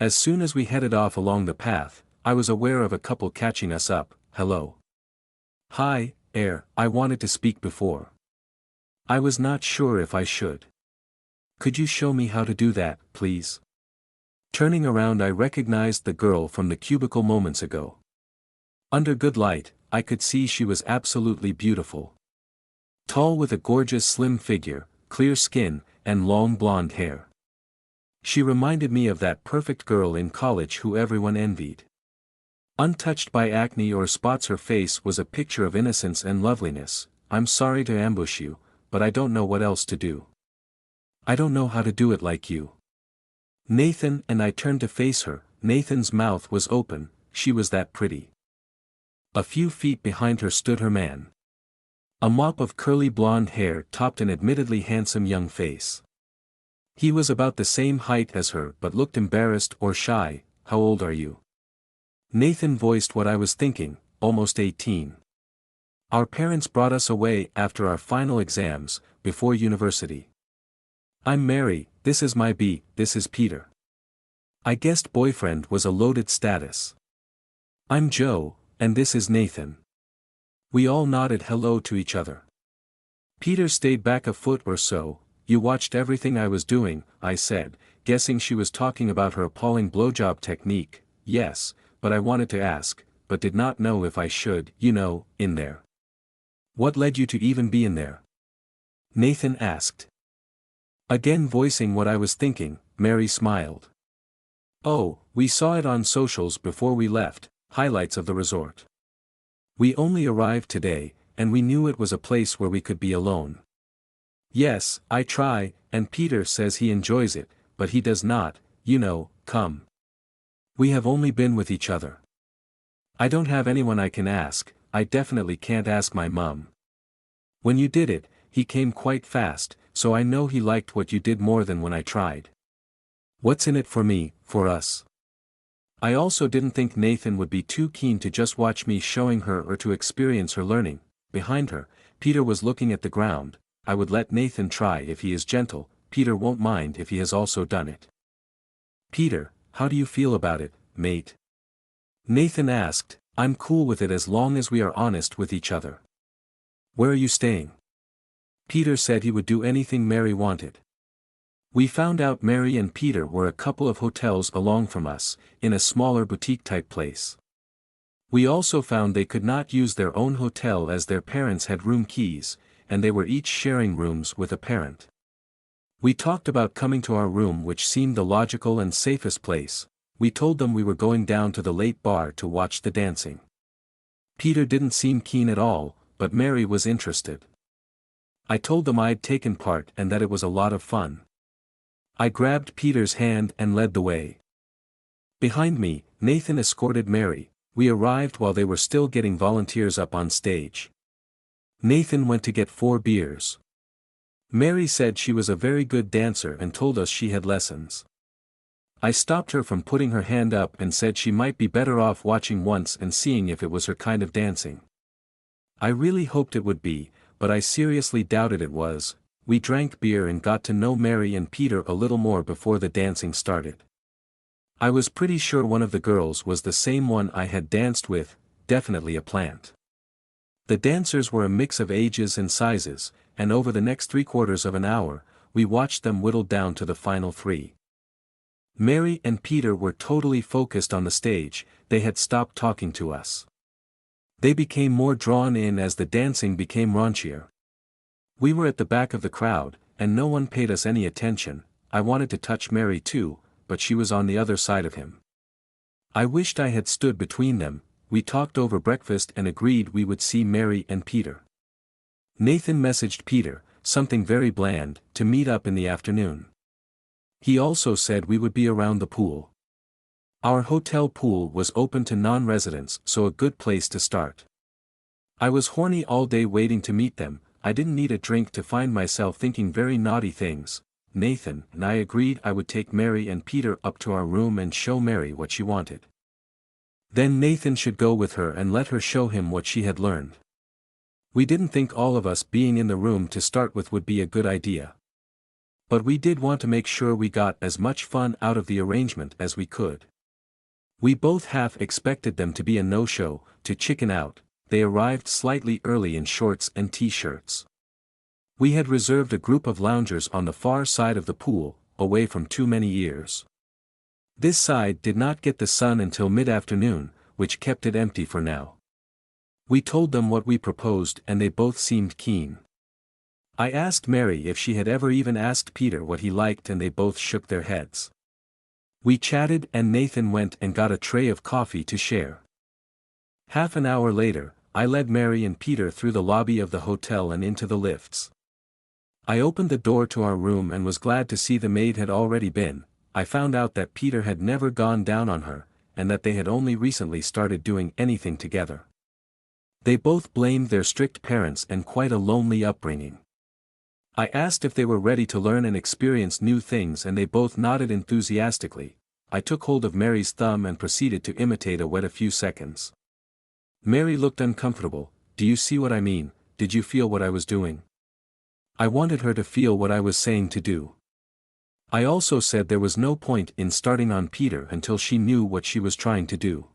As soon as we headed off along the path, I was aware of a couple catching us up. Hello. Hi, I wanted to speak before. I was not sure if I should. Could you show me how to do that, please? Turning around, I recognized the girl from the cubicle moments ago. Under good light, I could see she was absolutely beautiful. Tall with a gorgeous slim figure, clear skin, and long blonde hair. She reminded me of that perfect girl in college who everyone envied. Untouched by acne or spots, her face was a picture of innocence and loveliness. I'm sorry to ambush you, but I don't know what else to do. I don't know how to do it like you. Nathan, and I turned to face her. Nathan's mouth was open, she was that pretty. A few feet behind her stood her man. A mop of curly blonde hair topped an admittedly handsome young face. He was about the same height as her but looked embarrassed or shy. How old are you? Nathan voiced what I was thinking, almost 18. Our parents brought us away after our final exams, before university. I'm Mary, this is my this is Peter. I guessed boyfriend was a loaded status. I'm Joe, and this is Nathan. We all nodded hello to each other. Peter stayed back a foot or so. You watched everything I was doing, I said, guessing she was talking about her appalling blowjob technique. Yes, but I wanted to ask, but did not know if I should, in there. What led you to even be in there? Nathan asked. Again voicing what I was thinking, Mary smiled. Oh, we saw it on socials before we left, highlights of the resort. We only arrived today, and we knew it was a place where we could be alone. Yes, I try, and Peter says he enjoys it, but he does not, come. We have only been with each other. I don't have anyone I can ask. I definitely can't ask my mum. When you did it, he came quite fast, so I know he liked what you did more than when I tried. What's in it for me, for us? I also didn't think Nathan would be too keen to just watch me showing her or to experience her learning. Behind her, Peter was looking at the ground. I would let Nathan try if he is gentle. Peter won't mind if he has also done it. Peter, how do you feel about it, mate? Nathan asked. I'm cool with it as long as we are honest with each other. Where are you staying? Peter said he would do anything Mary wanted. We found out Mary and Peter were a couple of hotels along from us, in a smaller boutique-type place. We also found they could not use their own hotel as their parents had room keys, and they were each sharing rooms with a parent. We talked about coming to our room, which seemed the logical and safest place. We told them we were going down to the late bar to watch the dancing. Peter didn't seem keen at all, but Mary was interested. I told them I'd taken part and that it was a lot of fun. I grabbed Peter's hand and led the way. Behind me, Nathan escorted Mary. We arrived while they were still getting volunteers up on stage. Nathan went to get 4 beers. Mary said she was a very good dancer and told us she had lessons. I stopped her from putting her hand up and said she might be better off watching once and seeing if it was her kind of dancing. I really hoped it would be, but I seriously doubted it was. We drank beer and got to know Mary and Peter a little more before the dancing started. I was pretty sure one of the girls was the same one I had danced with, definitely a plant. The dancers were a mix of ages and sizes, and over the next 3/4 of an hour, we watched them whittle down to the final 3. Mary and Peter were totally focused on the stage. They had stopped talking to us. They became more drawn in as the dancing became raunchier. We were at the back of the crowd, and no one paid us any attention. I wanted to touch Mary too, but she was on the other side of him. I wished I had stood between them. We talked over breakfast and agreed we would see Mary and Peter. Nathan messaged Peter, something very bland, to meet up in the afternoon. He also said we would be around the pool. Our hotel pool was open to non-residents, so a good place to start. I was horny all day waiting to meet them. I didn't need a drink to find myself thinking very naughty things. Nathan and I agreed I would take Mary and Peter up to our room and show Mary what she wanted. Then Nathan should go with her and let her show him what she had learned. We didn't think all of us being in the room to start with would be a good idea. But we did want to make sure we got as much fun out of the arrangement as we could. We both half expected them to be a no-show, to chicken out. They arrived slightly early in shorts and t-shirts. We had reserved a group of loungers on the far side of the pool, away from too many ears. This side did not get the sun until mid-afternoon, which kept it empty for now. We told them what we proposed and they both seemed keen. I asked Mary if she had ever even asked Peter what he liked and they both shook their heads. We chatted and Nathan went and got a tray of coffee to share. Half an hour later, I led Mary and Peter through the lobby of the hotel and into the lifts. I opened the door to our room and was glad to see the maid had already been. I found out that Peter had never gone down on her, and that they had only recently started doing anything together. They both blamed their strict parents and quite a lonely upbringing. I asked if they were ready to learn and experience new things and they both nodded enthusiastically. I took hold of Mary's thumb and proceeded to imitate a wet a few seconds. Mary looked uncomfortable. Do you see what I mean? Did you feel what I was doing? I wanted her to feel what I was saying to do. I also said there was no point in starting on Peter until she knew what she was trying to do.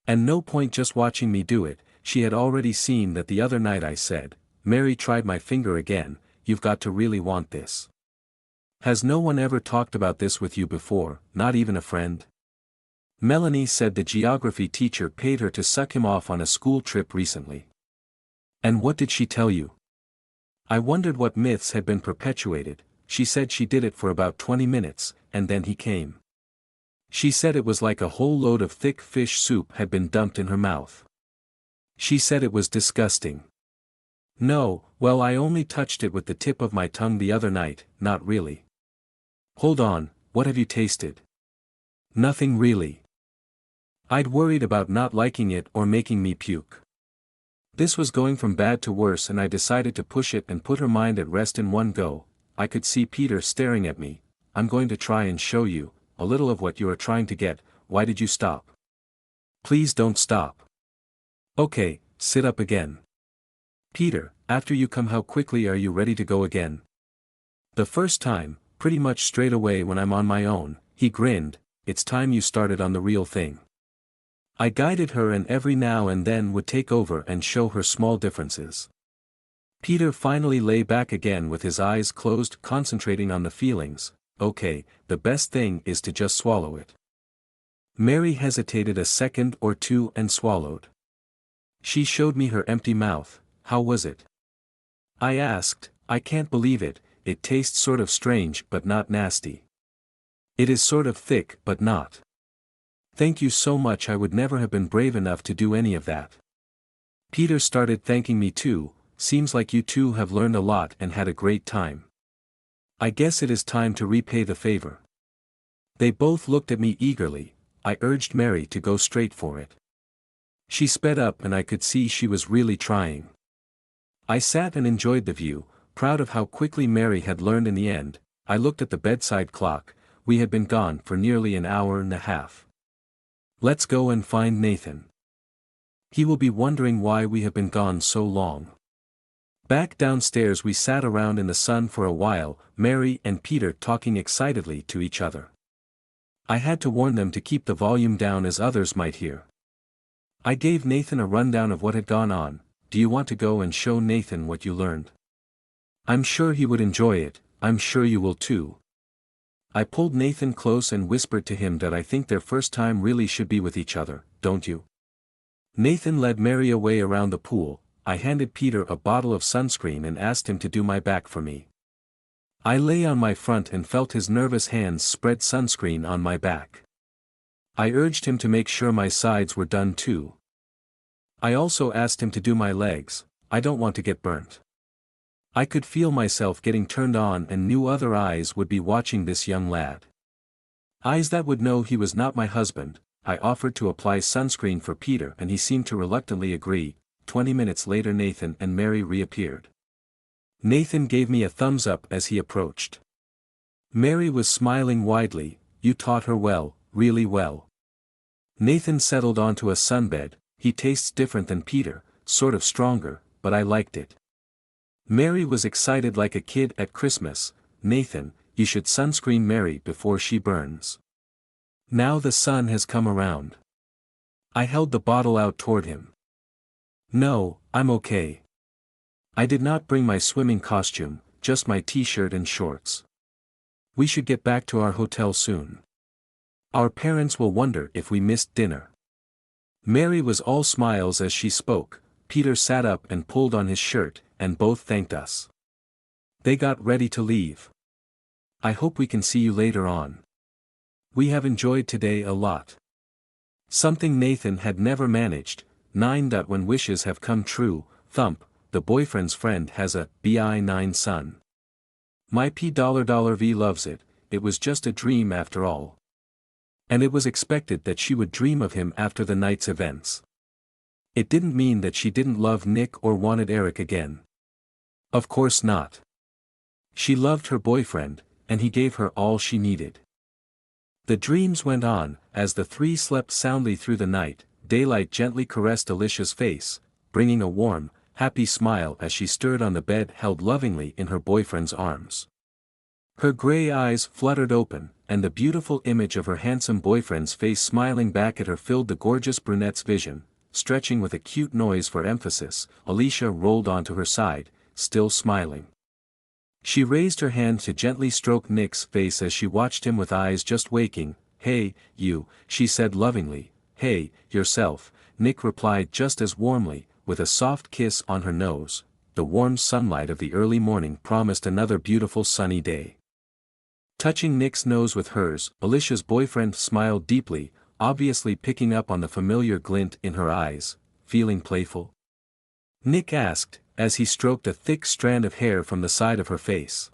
And no point just watching me do it. She had already seen that the other night. I said, Mary tried my finger again. You've got to really want this. Has no one ever talked about this with you before, not even a friend? Melanie said the geography teacher paid her to suck him off on a school trip recently. And what did she tell you? I wondered what myths had been perpetuated. She said she did it for about 20 minutes, and then he came. She said it was like a whole load of thick fish soup had been dumped in her mouth. She said it was disgusting. No, well, I only touched it with the tip of my tongue the other night, not really. Hold on, what have you tasted? Nothing really. I'd worried about not liking it or making me puke. This was going from bad to worse and I decided to push it and put her mind at rest in one go. I could see Peter staring at me. I'm going to try and show you a little of what you are trying to get. Why did you stop? Please don't stop. Okay, sit up again. Peter, after you come, how quickly are you ready to go again? The first time, pretty much straight away when I'm on my own. He grinned. It's time you started on the real thing. I guided her and every now and then would take over and show her small differences. Peter finally lay back again with his eyes closed, concentrating on the feelings. Okay, the best thing is to just swallow it. Mary hesitated a second or two and swallowed. She showed me her empty mouth. How was it? I asked. I can't believe it. It tastes sort of strange but not nasty. It is sort of thick but not. Thank you so much. I would never have been brave enough to do any of that. Peter started thanking me too. Seems like you two have learned a lot and had a great time. I guess it is time to repay the favor. They both looked at me eagerly. I urged Mary to go straight for it. She sped up and I could see she was really trying. I sat and enjoyed the view, proud of how quickly Mary had learned in the end. I looked at the bedside clock. We had been gone for nearly an hour and a half. Let's go and find Nathan. He will be wondering why we have been gone so long. Back downstairs we sat around in the sun for a while, Mary and Peter talking excitedly to each other. I had to warn them to keep the volume down as others might hear. I gave Nathan a rundown of what had gone on. Do you want to go and show Nathan what you learned? I'm sure he would enjoy it. I'm sure you will too. I pulled Nathan close and whispered to him that I think their first time really should be with each other, don't you? Nathan led Mary away around the pool. I handed Peter a bottle of sunscreen and asked him to do my back for me. I lay on my front and felt his nervous hands spread sunscreen on my back. I urged him to make sure my sides were done too. I also asked him to do my legs. I don't want to get burnt. I could feel myself getting turned on and knew other eyes would be watching this young lad. Eyes that would know he was not my husband. I offered to apply sunscreen for Peter and he seemed to reluctantly agree. 20 minutes later Nathan and Mary reappeared. Nathan gave me a thumbs up as he approached. Mary was smiling widely. You taught her well, really well. Nathan settled onto a sunbed. He tastes different than Peter, sort of stronger, but I liked it. Mary was excited like a kid at Christmas. Nathan, you should sunscreen Mary before she burns. Now the sun has come around. I held the bottle out toward him. No, I'm okay. I did not bring my swimming costume, just my t-shirt and shorts. We should get back to our hotel soon. Our parents will wonder if we missed dinner. Mary was all smiles as she spoke. Peter sat up and pulled on his shirt, and both thanked us. They got ready to leave. I hope we can see you later on. We have enjoyed today a lot. Something Nathan had never managed. 9. When wishes have come true, thump, the boyfriend's friend has a bi-9 son. My $V loves it, it was just a dream after all. And it was expected that she would dream of him after the night's events. It didn't mean that she didn't love Nick or wanted Eric again. Of course not. She loved her boyfriend, and he gave her all she needed. The dreams went on, as the three slept soundly through the night. Daylight gently caressed Alicia's face, bringing a warm, happy smile as she stirred on the bed held lovingly in her boyfriend's arms. Her gray eyes fluttered open, and the beautiful image of her handsome boyfriend's face smiling back at her filled the gorgeous brunette's vision. Stretching with a cute noise for emphasis, Alicia rolled onto her side, still smiling. She raised her hand to gently stroke Nick's face as she watched him with eyes just waking. Hey, you, she said lovingly. Hey, yourself, Nick replied just as warmly, with a soft kiss on her nose. The warm sunlight of the early morning promised another beautiful sunny day. Touching Nick's nose with hers, Alicia's boyfriend smiled deeply, obviously picking up on the familiar glint in her eyes. Feeling playful? Nick asked, as he stroked a thick strand of hair from the side of her face.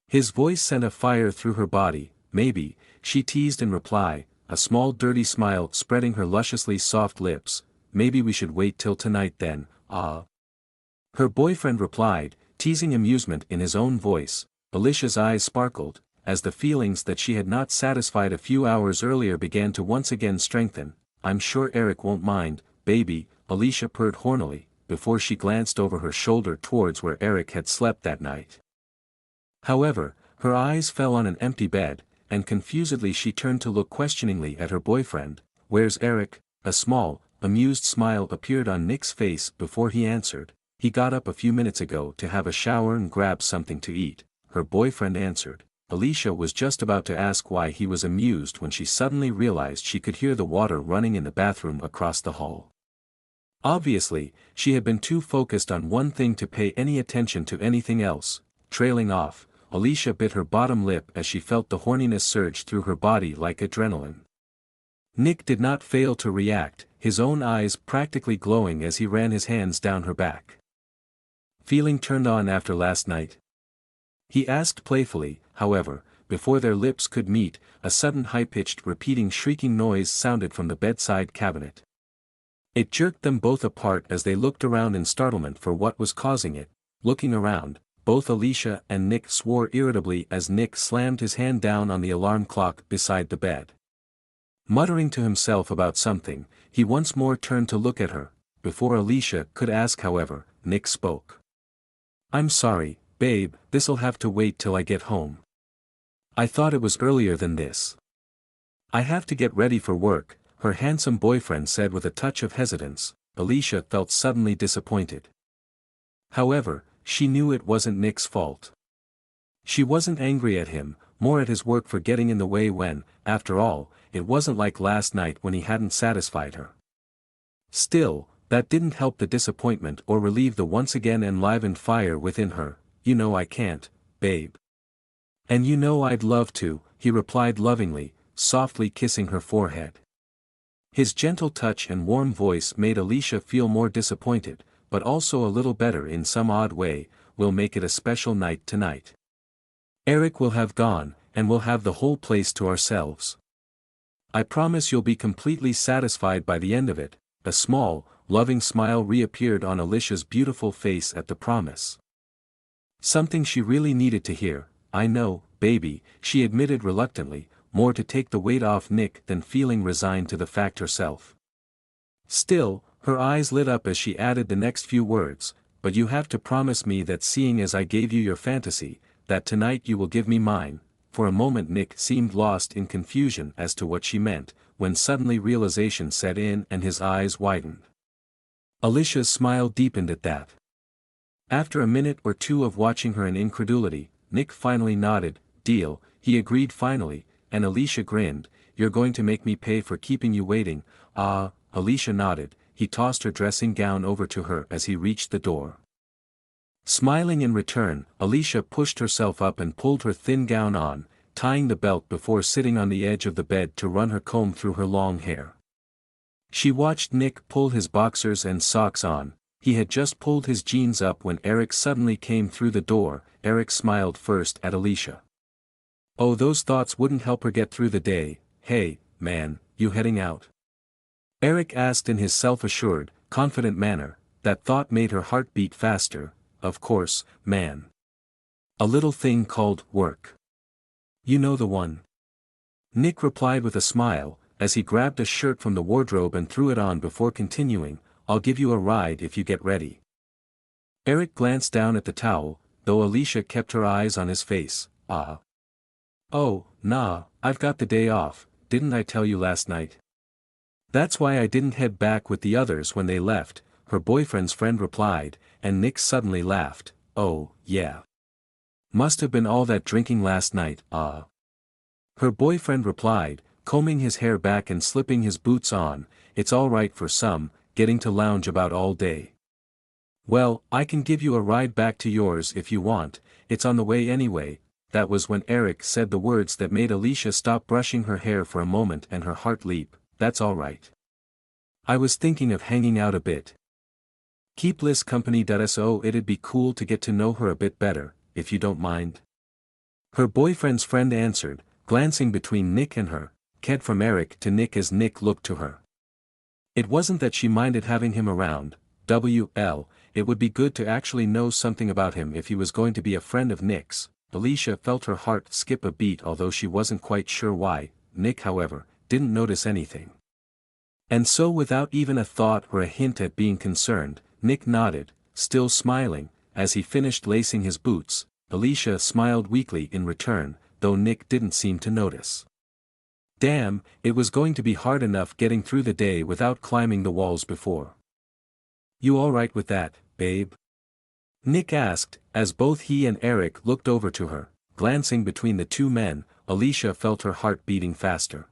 His voice sent a fire through her body. Maybe, she teased in reply, a small dirty smile spreading her lusciously soft lips. Maybe we should wait till tonight then, ah. Her boyfriend replied, teasing amusement in his own voice. Alicia's eyes sparkled, as the feelings that she had not satisfied a few hours earlier began to once again strengthen. I'm sure Eric won't mind, baby, Alicia purred hornily, before she glanced over her shoulder towards where Eric had slept that night. However, her eyes fell on an empty bed, and confusedly she turned to look questioningly at her boyfriend. Where's Eric? A small, amused smile appeared on Nick's face before he answered. He got up a few minutes ago to have a shower and grab something to eat, her boyfriend answered. Alicia was just about to ask why he was amused when she suddenly realized she could hear the water running in the bathroom across the hall. Obviously, she had been too focused on one thing to pay any attention to anything else. Trailing off, Alicia bit her bottom lip as she felt the horniness surge through her body like adrenaline. Nick did not fail to react, his own eyes practically glowing as he ran his hands down her back. Feeling turned on after last night? He asked playfully. However, before their lips could meet, a sudden high-pitched repeating shrieking noise sounded from the bedside cabinet. It jerked them both apart as they looked around in startlement for what was causing it. Looking around, both Alicia and Nick swore irritably as Nick slammed his hand down on the alarm clock beside the bed. Muttering to himself about something, he once more turned to look at her. Before Alicia could ask however, Nick spoke. I'm sorry, babe, this'll have to wait till I get home. I thought it was earlier than this. I have to get ready for work, her handsome boyfriend said with a touch of hesitance. Alicia felt suddenly disappointed. However, she knew it wasn't Nick's fault. She wasn't angry at him, more at his work for getting in the way when, after all, it wasn't like last night when he hadn't satisfied her. Still, that didn't help the disappointment or relieve the once again enlivened fire within her. You know I can't, babe. And you know I'd love to, he replied lovingly, softly kissing her forehead. His gentle touch and warm voice made Alicia feel more disappointed, but also a little better in some odd way. We'll make it a special night tonight. Eric will have gone, and we'll have the whole place to ourselves. I promise you'll be completely satisfied by the end of it. A small, loving smile reappeared on Alicia's beautiful face at the promise. Something she really needed to hear. I know, baby, she admitted reluctantly, more to take the weight off Nick than feeling resigned to the fact herself. Still, her eyes lit up as she added the next few words, but you have to promise me that seeing as I gave you your fantasy, that tonight you will give me mine." For a moment Nick seemed lost in confusion as to what she meant, when suddenly realization set in and his eyes widened. Alicia's smile deepened at that. After a minute or two of watching her in incredulity, Nick finally nodded. "Deal," he agreed finally, and Alicia grinned. "You're going to make me pay for keeping you waiting." "Ah," Alicia nodded. He tossed her dressing gown over to her as he reached the door. Smiling in return, Alicia pushed herself up and pulled her thin gown on, tying the belt before sitting on the edge of the bed to run her comb through her long hair. She watched Nick pull his boxers and socks on. He had just pulled his jeans up when Eric suddenly came through the door. Eric smiled first at Alicia. Oh, those thoughts wouldn't help her get through the day. "Hey, man, you heading out?" Eric asked in his self-assured, confident manner. That thought made her heart beat faster. "Of course, man. A little thing called work. You know the one." Nick replied with a smile, as he grabbed a shirt from the wardrobe and threw it on before continuing, "I'll give you a ride if you get ready." Eric glanced down at the towel, though Alicia kept her eyes on his face. "Ah. Oh, nah, I've got the day off, didn't I tell you last night? That's why I didn't head back with the others when they left," her boyfriend's friend replied, and Nick suddenly laughed. "Oh, yeah. Must have been all that drinking last night, ah." Her boyfriend replied, combing his hair back and slipping his boots on. "It's all right for some, getting to lounge about all day." "Well, I can give you a ride back to yours if you want, it's on the way anyway." That was when Eric said the words that made Alicia stop brushing her hair for a moment and her heart leap. "That's all right. I was thinking of hanging out a bit. Keep Liz company. So it'd be cool to get to know her a bit better, if you don't mind." Her boyfriend's friend answered, glancing between Nick and her, Ked from Eric to Nick as Nick looked to her. It wasn't that she minded having him around. It would be good to actually know something about him if he was going to be a friend of Nick's. Alicia felt her heart skip a beat, although she wasn't quite sure why. Nick, however, didn't notice anything. And so without even a thought or a hint at being concerned, Nick nodded, still smiling, as he finished lacing his boots. Alicia smiled weakly in return, though Nick didn't seem to notice. Damn, it was going to be hard enough getting through the day without climbing the walls before. "You alright with that, babe?" Nick asked, as both he and Eric looked over to her. Glancing between the two men, Alicia felt her heart beating faster.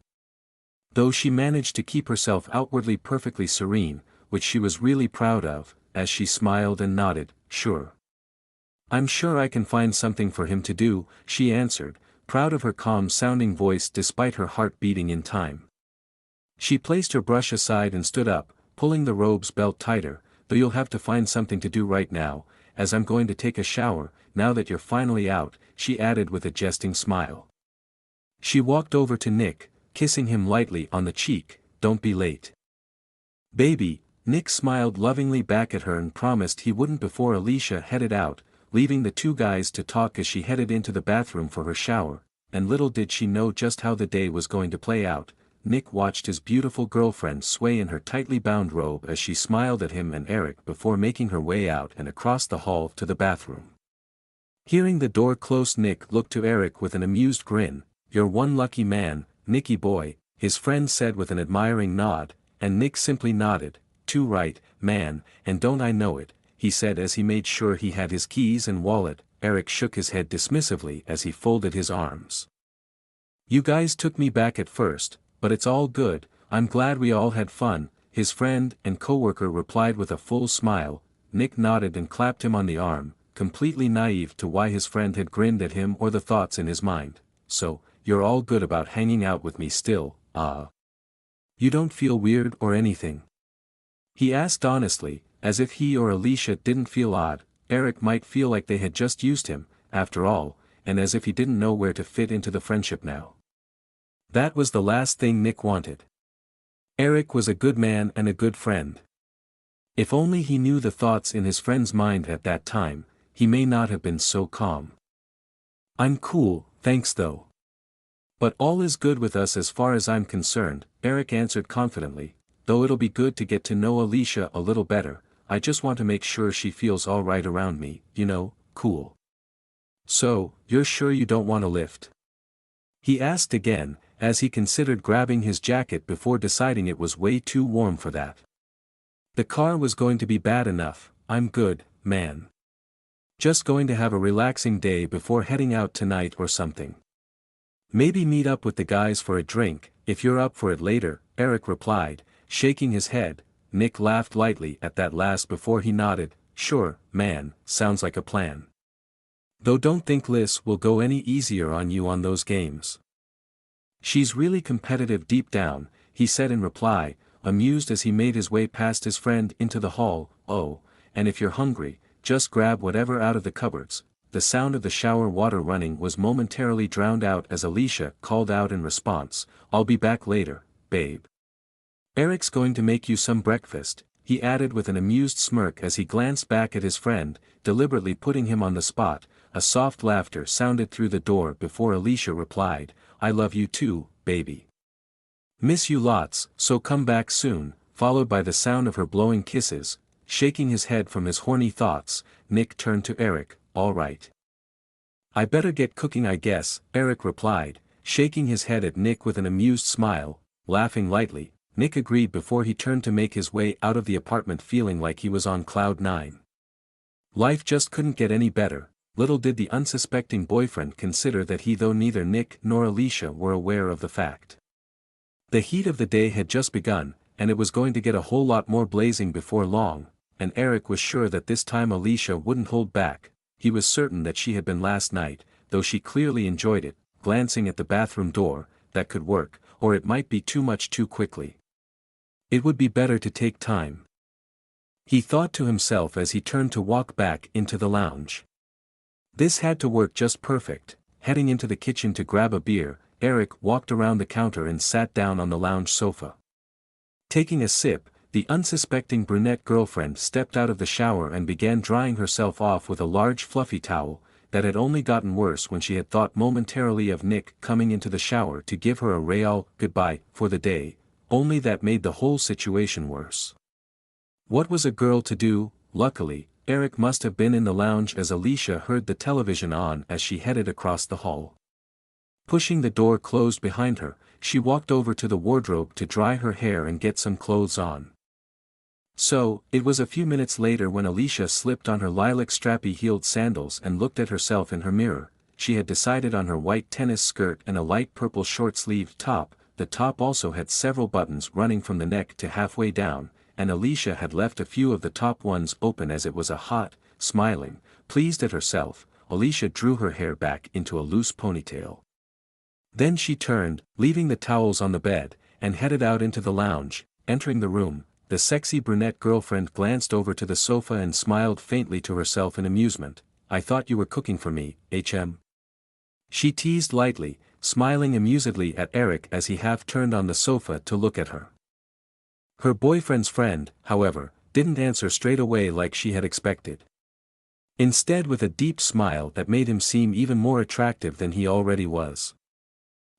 Though she managed to keep herself outwardly perfectly serene, which she was really proud of, as she smiled and nodded, "Sure. I'm sure I can find something for him to do," she answered, proud of her calm-sounding voice despite her heart beating in time. She placed her brush aside and stood up, pulling the robe's belt tighter. "Though you'll have to find something to do right now, as I'm going to take a shower, now that you're finally out," she added with a jesting smile. She walked over to Nick, kissing him lightly on the cheek. "Don't be late, baby." Nick smiled lovingly back at her and promised he wouldn't before Alicia headed out, leaving the two guys to talk as she headed into the bathroom for her shower, and little did she know just how the day was going to play out. Nick watched his beautiful girlfriend sway in her tightly bound robe as she smiled at him and Eric before making her way out and across the hall to the bathroom. Hearing the door close, Nick looked to Eric with an amused grin. "You're one lucky man, Nicky boy," his friend said with an admiring nod, and Nick simply nodded. "Too right, man, and don't I know it," he said as he made sure he had his keys and wallet. Eric shook his head dismissively as he folded his arms. "You guys took me back at first, but it's all good, I'm glad we all had fun," his friend and coworker replied with a full smile. Nick nodded and clapped him on the arm, completely naive to why his friend had grinned at him or the thoughts in his mind. "So, you're all good about hanging out with me still, ah? You don't feel weird or anything?" he asked honestly, as if he or Alicia didn't feel odd. Eric might feel like they had just used him, after all, and as if he didn't know where to fit into the friendship now. That was the last thing Nick wanted. Eric was a good man and a good friend. If only he knew the thoughts in his friend's mind at that time, he may not have been so calm. "I'm cool, thanks though. But all is good with us as far as I'm concerned," Eric answered confidently, "though it'll be good to get to know Alicia a little better. I just want to make sure she feels all right around me, you know, cool." So, you're sure you don't want a lift? He asked again, as he considered grabbing his jacket before deciding it was way too warm for that. The car was going to be bad enough. I'm good, man. Just going to have a relaxing day before heading out tonight or something. Maybe meet up with the guys for a drink, if you're up for it later, Eric replied, shaking his head. Nick laughed lightly at that last before he nodded. Sure, man, sounds like a plan. Though don't think Liz will go any easier on you on those games. She's really competitive deep down, he said in reply, amused as he made his way past his friend into the hall. Oh, and if you're hungry, just grab whatever out of the cupboards. The sound of the shower water running was momentarily drowned out as Alicia called out in response, I'll be back later, babe. Eric's going to make you some breakfast, he added with an amused smirk as he glanced back at his friend, deliberately putting him on the spot. A soft laughter sounded through the door before Alicia replied, I love you too, baby. Miss you lots, so come back soon, followed by the sound of her blowing kisses. Shaking his head from his horny thoughts, Nick turned to Eric, all right. I better get cooking I guess, Eric replied, shaking his head at Nick with an amused smile. Laughing lightly, Nick agreed before he turned to make his way out of the apartment feeling like he was on cloud nine. Life just couldn't get any better. Little did the unsuspecting boyfriend consider that though neither Nick nor Alicia were aware of the fact. The heat of the day had just begun, and it was going to get a whole lot more blazing before long, and Eric was sure that this time Alicia wouldn't hold back. He was certain that she had been last night, though she clearly enjoyed it, glancing at the bathroom door. That could work, or it might be too much too quickly. It would be better to take time, he thought to himself as he turned to walk back into the lounge. This had to work just perfect. Heading into the kitchen to grab a beer, Eric walked around the counter and sat down on the lounge sofa. Taking a sip, the unsuspecting brunette girlfriend stepped out of the shower and began drying herself off with a large fluffy towel. That had only gotten worse when she had thought momentarily of Nick coming into the shower to give her a real goodbye for the day, only that made the whole situation worse. What was a girl to do? Luckily, Eric must have been in the lounge as Alicia heard the television on as she headed across the hall. Pushing the door closed behind her, she walked over to the wardrobe to dry her hair and get some clothes on. So, it was a few minutes later when Alicia slipped on her lilac strappy-heeled sandals and looked at herself in her mirror. She had decided on her white tennis skirt and a light purple short-sleeved top. The top also had several buttons running from the neck to halfway down, and Alicia had left a few of the top ones open as it was a hot. Smiling, pleased at herself, Alicia drew her hair back into a loose ponytail. Then she turned, leaving the towels on the bed, and headed out into the lounge. Entering the room, the sexy brunette girlfriend glanced over to the sofa and smiled faintly to herself in amusement. I thought you were cooking for me, HM. She teased lightly, smiling amusedly at Eric as he half turned on the sofa to look at her. Her boyfriend's friend, however, didn't answer straight away like she had expected. Instead, with a deep smile that made him seem even more attractive than he already was.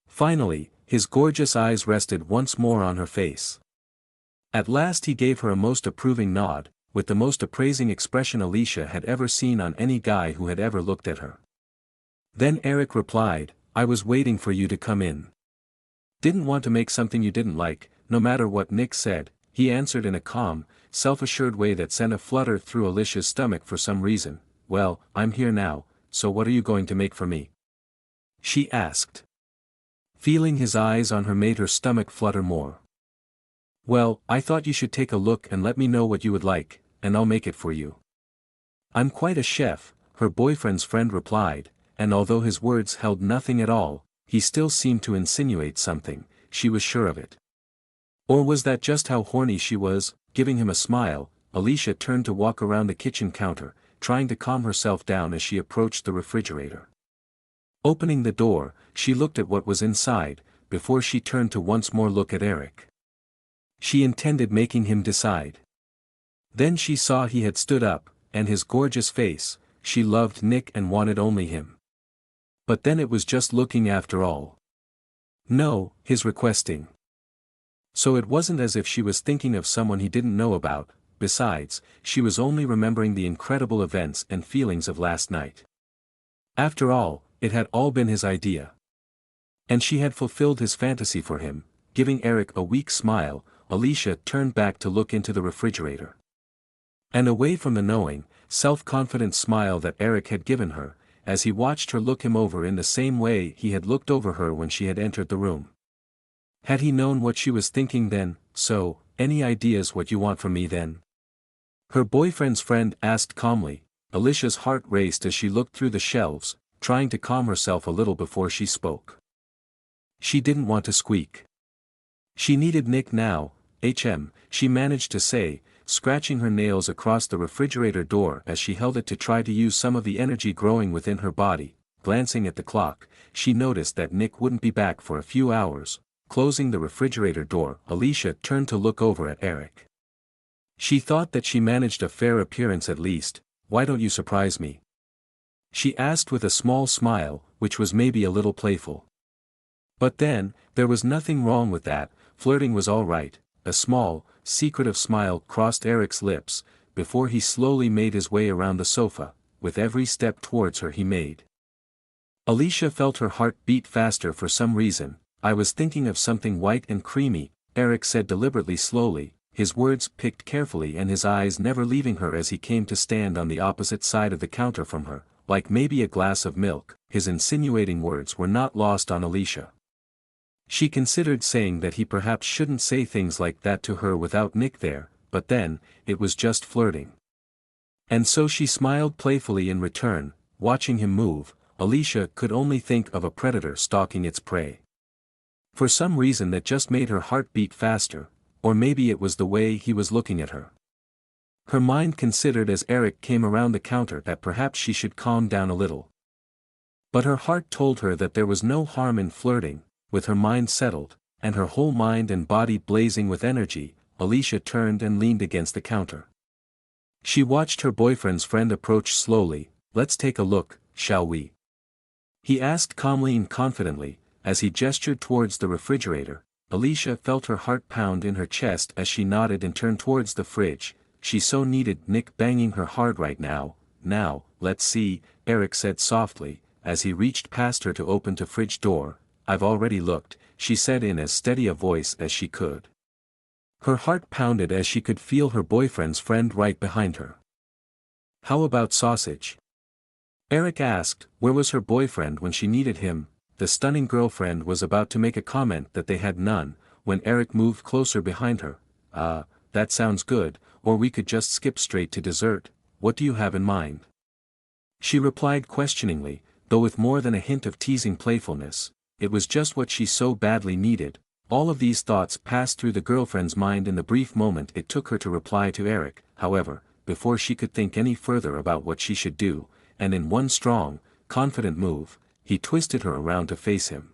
Finally, his gorgeous eyes rested once more on her face. At last he gave her a most approving nod, with the most appraising expression Alicia had ever seen on any guy who had ever looked at her. Then Eric replied, I was waiting for you to come in. Didn't want to make something you didn't like, no matter what Nick said, he answered in a calm, self-assured way that sent a flutter through Alicia's stomach for some reason. Well, I'm here now, so what are you going to make for me? She asked. Feeling his eyes on her made her stomach flutter more. Well, I thought you should take a look and let me know what you would like, and I'll make it for you. I'm quite a chef, her boyfriend's friend replied, and although his words held nothing at all, he still seemed to insinuate something. She was sure of it. Or was that just how horny she was? Giving him a smile, Alicia turned to walk around the kitchen counter, trying to calm herself down as she approached the refrigerator. Opening the door, she looked at what was inside, before she turned to once more look at Eric. She intended making him decide. Then she saw he had stood up, and his gorgeous face. She loved Nick and wanted only him. But then it was just looking after all. No, his requesting. So it wasn't as if she was thinking of someone he didn't know about. Besides, she was only remembering the incredible events and feelings of last night. After all, it had all been his idea. And she had fulfilled his fantasy for him, giving Eric a weak smile. Alicia turned back to look into the refrigerator. And away from the knowing, self-confident smile that Eric had given her, as he watched her look him over in the same way he had looked over her when she had entered the room. Had he known what she was thinking then? So, any ideas what you want from me then? Her boyfriend's friend asked calmly. Alicia's heart raced as she looked through the shelves, trying to calm herself a little before she spoke. She didn't want to squeak. She needed Nick now, she managed to say, scratching her nails across the refrigerator door as she held it to try to use some of the energy growing within her body. Glancing at the clock, she noticed that Nick wouldn't be back for a few hours. Closing the refrigerator door, Alicia turned to look over at Eric. She thought that she managed a fair appearance at least. Why don't you surprise me? She asked with a small smile, which was maybe a little playful. But then, there was nothing wrong with that. Flirting was all right. A small, secretive smile crossed Eric's lips, before he slowly made his way around the sofa. With every step towards her he made, Alicia felt her heart beat faster for some reason. I was thinking of something white and creamy, Eric said deliberately slowly, his words picked carefully and his eyes never leaving her as he came to stand on the opposite side of the counter from her, like maybe a glass of milk. His insinuating words were not lost on Alicia. She considered saying that he perhaps shouldn't say things like that to her without Nick there, but then, it was just flirting. And so she smiled playfully in return. Watching him move, Alicia could only think of a predator stalking its prey. For some reason that just made her heart beat faster, or maybe it was the way he was looking at her. Her mind considered as Eric came around the counter that perhaps she should calm down a little. But her heart told her that there was no harm in flirting. With her mind settled, and her whole mind and body blazing with energy, Alicia turned and leaned against the counter. She watched her boyfriend's friend approach slowly. Let's take a look, shall we? He asked calmly and confidently, as he gestured towards the refrigerator. Alicia felt her heart pound in her chest as she nodded and turned towards the fridge. She so needed Nick banging her hard right now. Now, let's see, Eric said softly, as he reached past her to open the fridge door. I've already looked, she said in as steady a voice as she could. Her heart pounded as she could feel her boyfriend's friend right behind her. How about sausage? Eric asked. Where was her boyfriend when she needed him? The stunning girlfriend was about to make a comment that they had none, when Eric moved closer behind her. That sounds good, or we could just skip straight to dessert. What do you have in mind? She replied questioningly, though with more than a hint of teasing playfulness. It was just what she so badly needed. All of these thoughts passed through the girlfriend's mind in the brief moment it took her to reply to Eric. However, before she could think any further about what she should do, and in one strong, confident move, he twisted her around to face him.